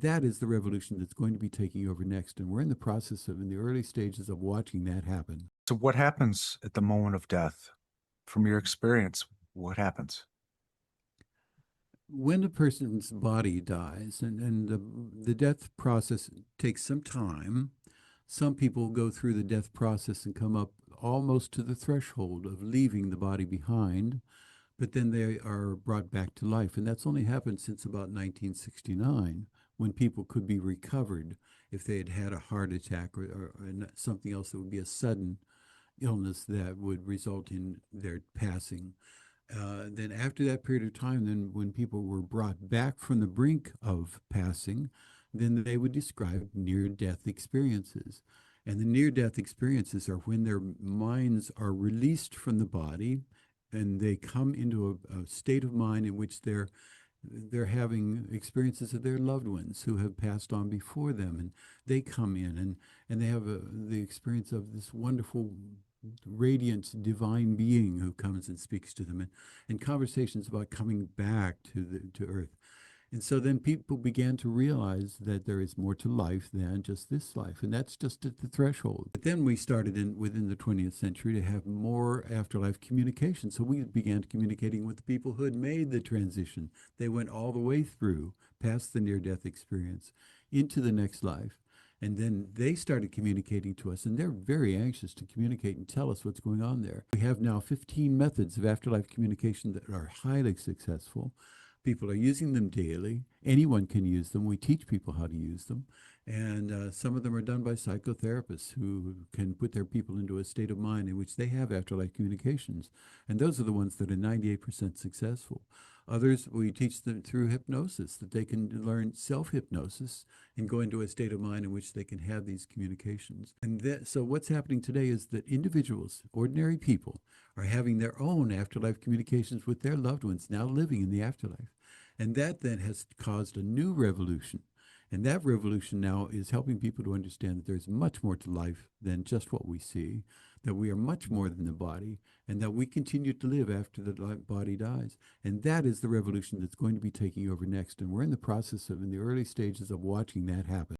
that is the revolution that's going to be taking over next. And we're in the process of, in the early stages of watching that happen. So what happens at the moment of death? From your experience, what happens? When a person's body dies, and the death process takes some time, some people go through the death process and come up almost to the threshold of leaving the body behind, but then they are brought back to life. And that's only happened since about 1969, when people could be recovered if they had had a heart attack or something else that would be a sudden illness that would result in their passing. Then after that period of time, then when people were brought back from the brink of passing, then they would describe near-death experiences. And the near-death experiences are when their minds are released from the body and they come into a state of mind in which they're having experiences of their loved ones who have passed on before them, and they come in and they have the experience of this wonderful radiant divine being who comes and speaks to them, and conversations about coming back to earth. And so then people began to realize that there is more to life than just this life, and that's just at the threshold. But then we started within the 20th century to have more afterlife communication. So we began communicating with the people who had made the transition. They went all the way through, past the near-death experience, into the next life. And then they started communicating to us, and they're very anxious to communicate and tell us what's going on there. We have now 15 methods of afterlife communication that are highly successful. People are using them daily. Anyone can use them. We teach people how to use them. And some of them are done by psychotherapists who can put their people into a state of mind in which they have afterlife communications. And those are the ones that are 98% successful. Others, we teach them through hypnosis, that they can learn self-hypnosis and go into a state of mind in which they can have these communications. So what's happening today is that individuals, ordinary people, are having their own afterlife communications with their loved ones now living in the afterlife. And that then has caused a new revolution. And that revolution now is helping people to understand that there's much more to life than just what we see, that we are much more than the body, and that we continue to live after the body dies. And that is the revolution that's going to be taking over next. And we're in the process of, in the early stages of watching that happen.